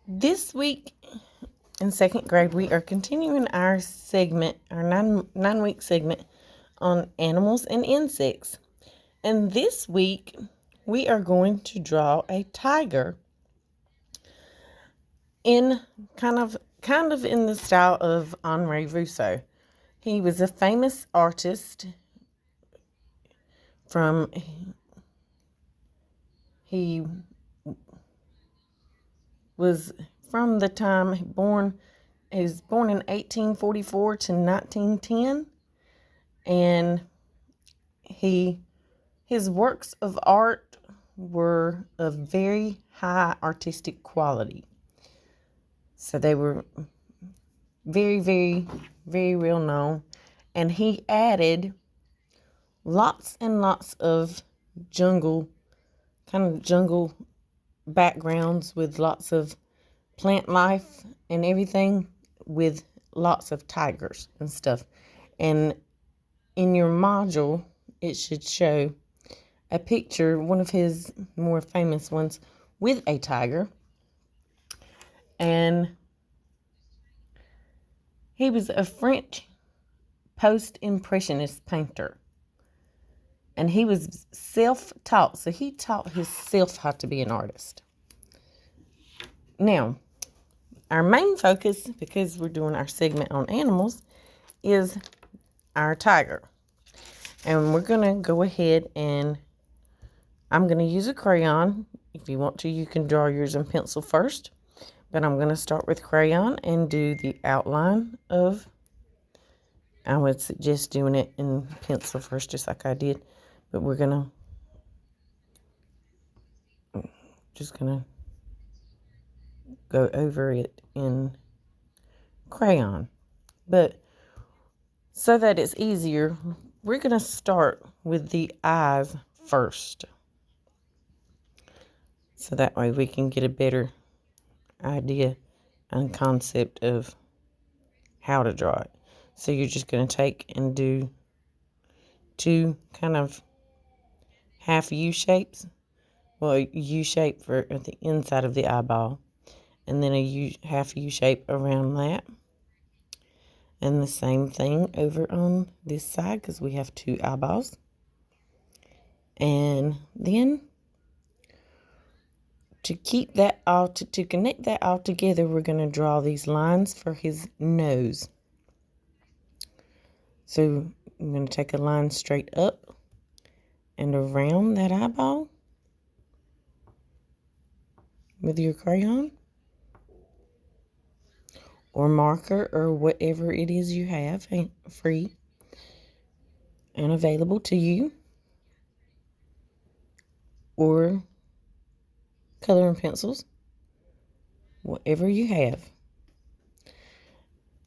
This week in second grade, we are continuing our segment, our nine-week segment on animals and insects. And this week, we are going to draw a tiger in kind of in the style of Henri Rousseau. He was a famous artist from he was from the time born. He was born in 1844 to 1910, and his works of art were of very high artistic quality. So they were very, very, very well known. And he added lots and lots of jungle backgrounds with lots of plant life and everything, with lots of tigers and stuff. And in your module, it should show a picture, one of his more famous ones, with a tiger. And he was a French post-impressionist painter. And he was self-taught, so he taught himself how to be an artist. Now, our main focus, because we're doing our segment on animals, is our tiger. And we're going to go ahead and I'm going to use a crayon. If you want to, you can draw yours in pencil first. But I'm going to start with crayon and do the outline of. I would suggest doing it in pencil first, just like I did. But we're going to go over it in crayon. But so that it's easier, we're going to start with the eyes first. So that way we can get a better idea and concept of how to draw it. So you're just going to take and do two kind of half U shapes. Well, a U shape for the inside of the eyeball, and then a half U shape around that. And the same thing over on this side, because we have two eyeballs. And then to keep that all to connect that all together, we're going to draw these lines for his nose. So I'm going to take a line straight up and around that eyeball with your crayon or marker or whatever it is you have free and available to you, or coloring pencils, whatever you have.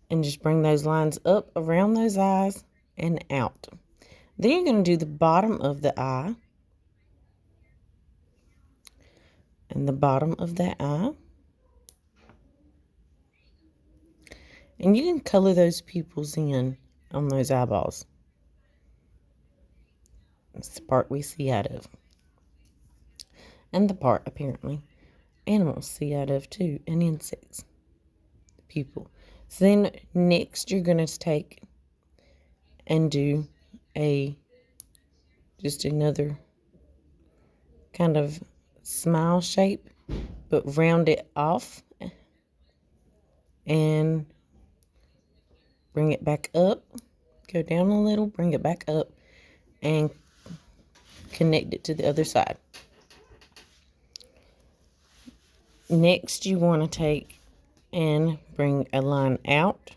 And just bring those lines up around those eyes and out. Then you're going to do the bottom of the eye and the bottom of that eye. And you can color those pupils in on those eyeballs. That's the part we see out of. And the part, apparently, animals see out of too, and insects. The pupil. So then next you're going to take and do just another kind of smile shape, but round it off and bring it back up. Go down a little, bring it back up, and connect it to the other side. Next, you want to take and bring a line out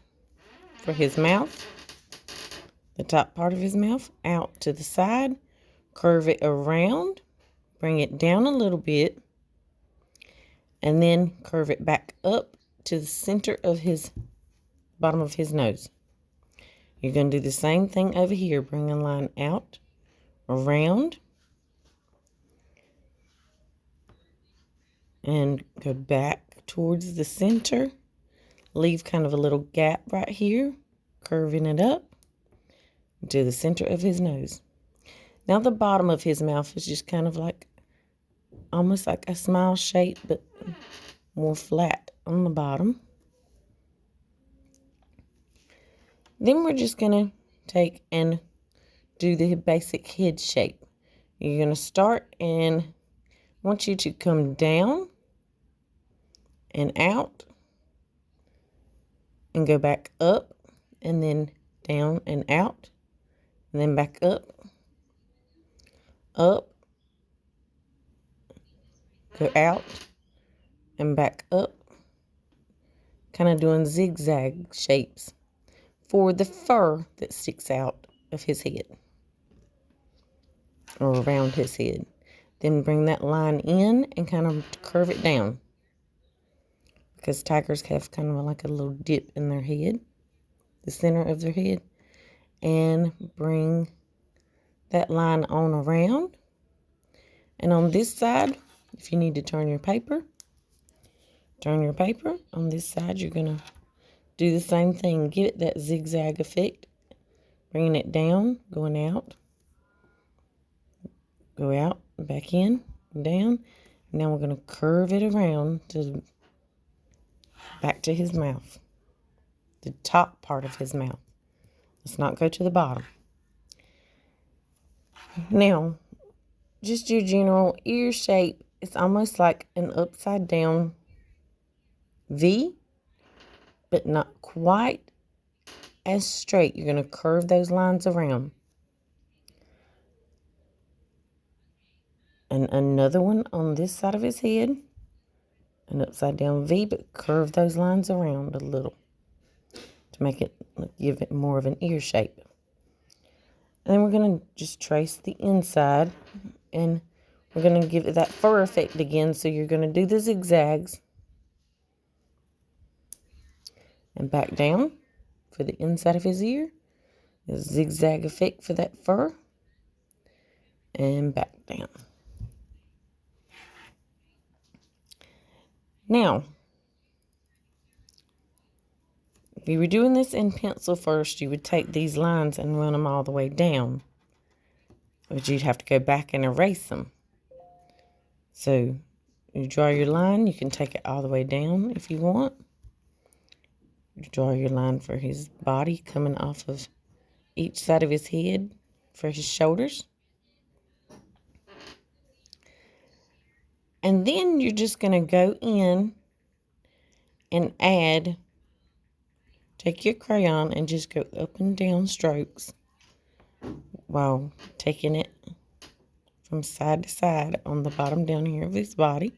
for his mouth, the top part of his mouth, out to the side, curve it around, bring it down a little bit, and then curve it back up to the center of his bottom of his nose. You're going to do the same thing over here. Bring a line out, around, and go back towards the center. Leave kind of a little gap right here, curving it up to the center of his nose. Now the bottom of his mouth is just kind of like, almost like a smile shape, but more flat on the bottom. Then we're just going to take and do the basic head shape. You're going to start, and I want you to come down and out and go back up, and then down and out, and then back up, go out and back up, kind of doing zigzag shapes for the fur that sticks out of his head or around his head. Then bring that line in and kind of curve it down, because tigers have kind of like a little dip in their head, the center of their head, and bring that line on around. And on this side, if you need to turn your paper. On this side, you're going to do the same thing. Give it that zigzag effect. Bringing it down, going out. Go out, back in, down. Now we're going to curve it around to back to his mouth. The top part of his mouth. Let's not go to the bottom. Now, just your general ear shape. It's almost like an upside down V, but not quite as straight. You're going to curve those lines around. And another one on this side of his head. An upside down V, but curve those lines around a little to make it, give it more of an ear shape. And then we're going to just trace the inside, and we're going to give it that fur effect again. So you're going to do the zigzags and back down for the inside of his ear. The zigzag effect for that fur, and back down. Now, if you were doing this in pencil first, you would take these lines and run them all the way down. But you'd have to go back and erase them. So you draw your line. You can take it all the way down if you want. You draw your line for his body coming off of each side of his head for his shoulders. And then you're just going to go in and add, take your crayon and just go up and down strokes while taking it from side to side on the bottom down here of his body.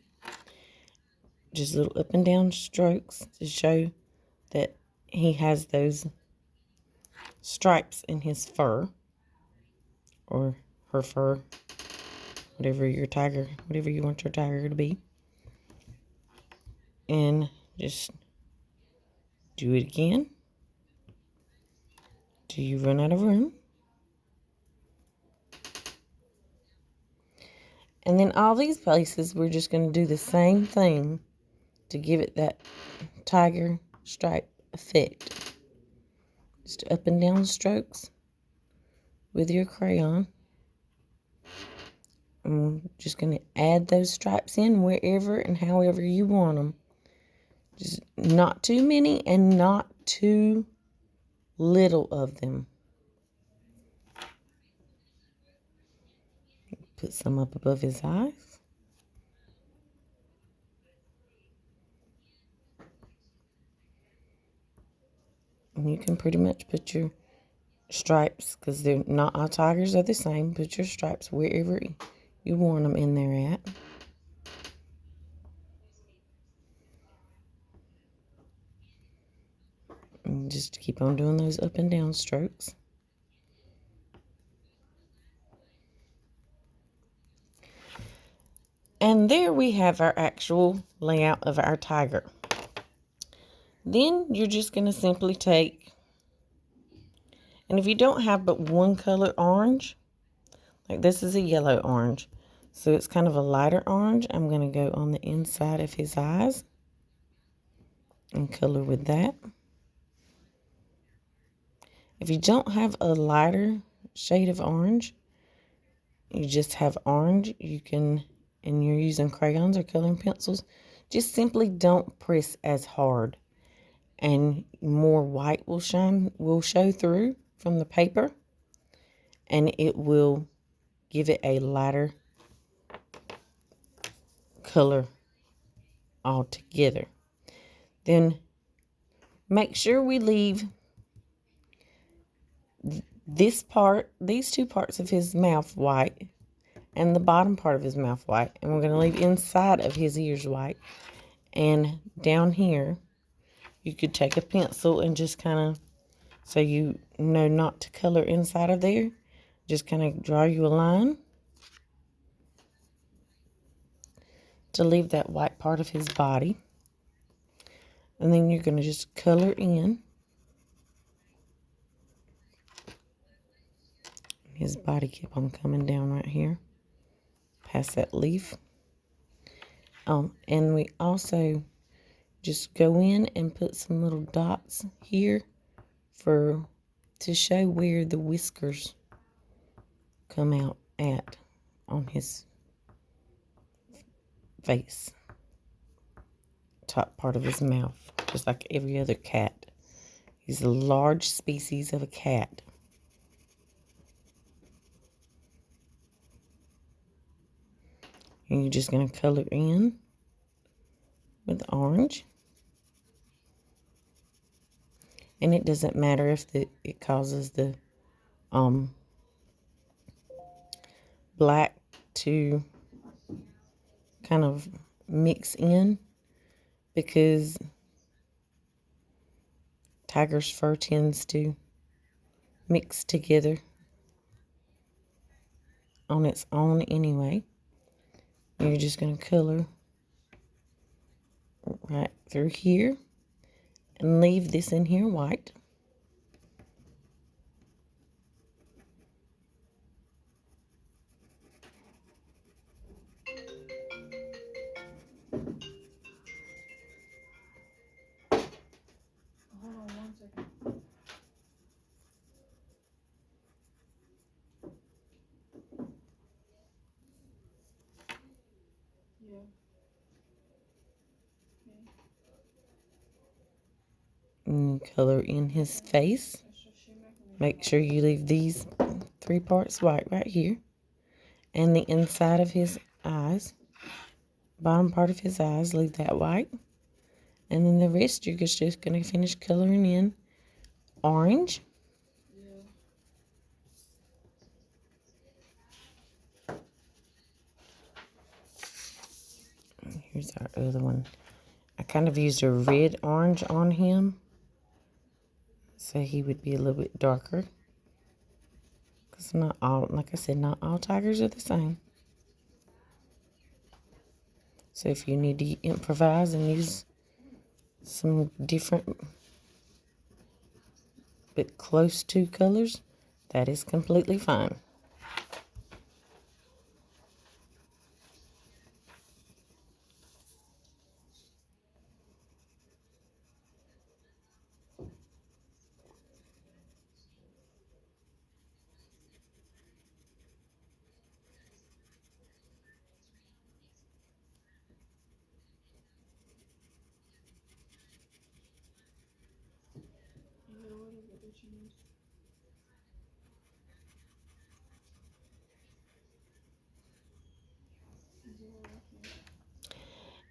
Just little up and down strokes to show that he has those stripes in his fur or her fur, whatever you want your tiger to be. And just do it again till you run out of room. And then all these places, we're just going to do the same thing to give it that tiger stripe effect. Just up and down strokes with your crayon. I'm just going to add those stripes in wherever and however you want them. Just not too many and not too little of them. Put some up above his eyes. And you can pretty much put your stripes, because they're not all tigers are the same. Put your stripes wherever you want them in there at. And just keep on doing those up and down strokes. And there we have our actual layout of our tiger. Then you're just going to simply take, and if you don't have but one color orange, like this is a yellow orange, so it's kind of a lighter orange, I'm going to go on the inside of his eyes and color with that. If you don't have a lighter shade of orange, you just have orange, you can, and you're using crayons or coloring pencils, Just simply don't press as hard, and more white will show through from the paper, and it will give it a lighter color altogether. Then make sure we leave these two parts of his mouth white and the bottom part of his mouth white, and we're going to leave inside of his ears white. And down here, you could take a pencil and just kind of, so you know not to color inside of there, just kind of draw you a line to leave that white part of his body. And then you're going to just color in his body. Keep on coming down right here past that leaf. And we also just go in and put some little dots here to show where the whiskers come out at on his face, top part of his mouth, just like every other cat. He's a large species of a cat. And you're just going to color in with orange. And it doesn't matter if it causes the black to kind of mix in, because tiger's fur tends to mix together on its own anyway. You're just going to color right through here and leave this in here white. Hold on 1 second. Yeah. And you color in his face. Make sure you leave these 3 parts white right here. And the inside of his eyes, bottom part of his eyes, leave that white. And then the rest you're just going to finish coloring in orange. Here's our other one. I kind of used a red orange on him, so he would be a little bit darker. Because not all, like I said, not all tigers are the same. So if you need to improvise and use some different but close to colors, that is completely fine.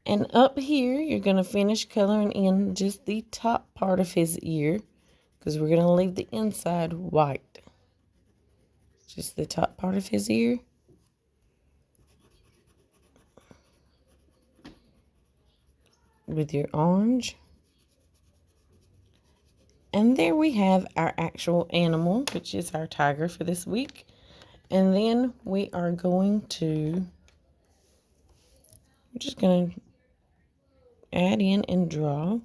And up here, you're going to finish coloring in just the top part of his ear, because we're going to leave the inside white. Just the top part of his ear. With your orange. And there we have our actual animal, which is our tiger for this week. And then we are going to, we're just going to add in and draw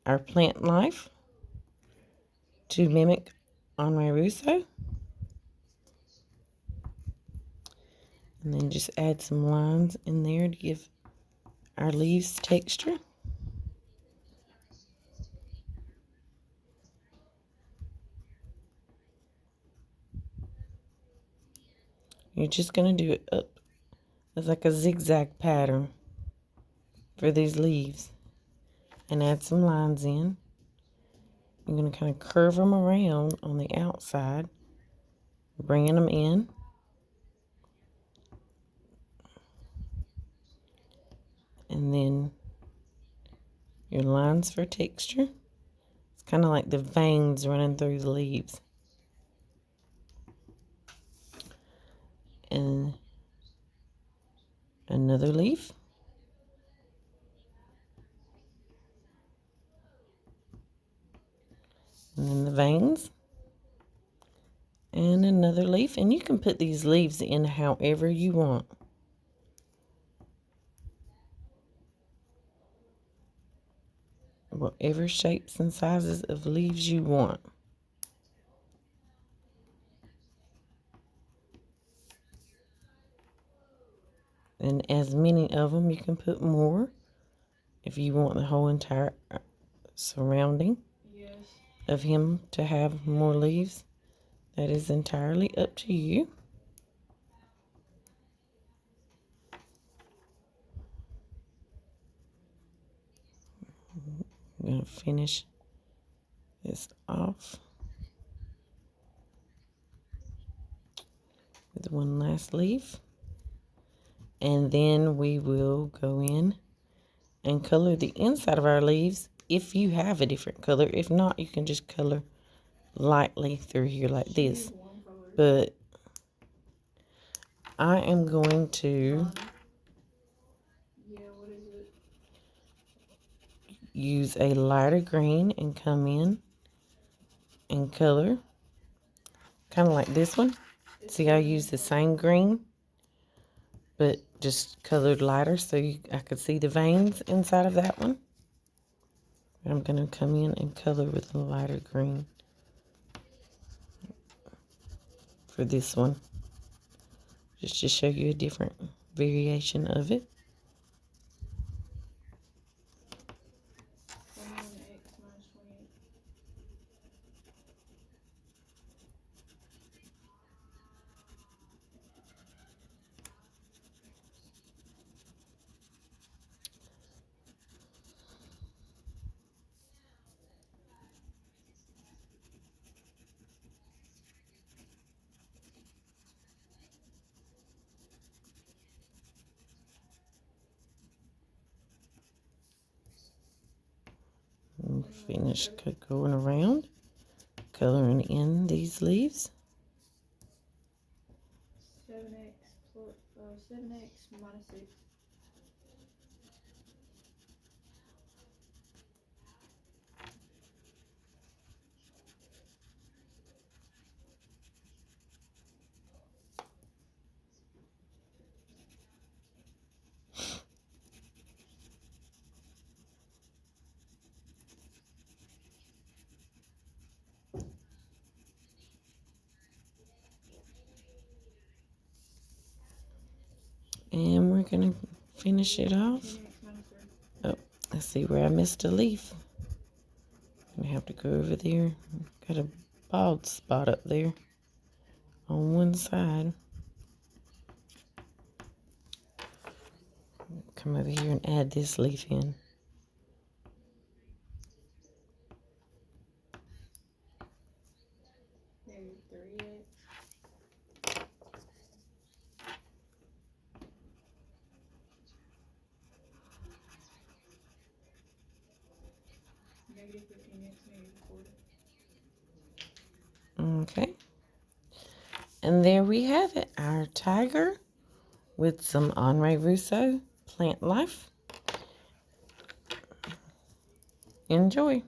our plant life to mimic Henri Rousseau. And then just add some lines in there to give our leaves texture. You're just going to do it up as like a zigzag pattern. for these leaves and add some lines in. I'm going to kind of curve them around on the outside, bringing them in. And then your lines for texture. It's kind of like the veins running through the leaves. And another leaf. And then the veins. And another leaf. And you can put these leaves in however you want. Whatever shapes and sizes of leaves you want. And as many of them, you can put more if you want the whole entire surrounding of him to have more leaves. That is entirely up to you. I'm going to finish this off with one last leaf. And then we will go in and color the inside of our leaves if you have a different color. If not, you can just color lightly through here like this. But I am going to use a lighter green and come in and color kind of like this one. See, I use the same green, but just colored lighter so I could see the veins inside of that one. And I'm going to come in and color with a lighter green for this one, just to show you a different variation of it. And finish going around, coloring in these leaves. 7x minus 6. And we're going to finish it off. Oh, I see where I missed a leaf. I'm going to have to go over there. Got a bald spot up there on one side. Come over here and add this leaf in. Maybe 3x. Negative 15x, negative 40. Okay. And there we have it, our tiger with some Henri Rousseau plant life. Enjoy.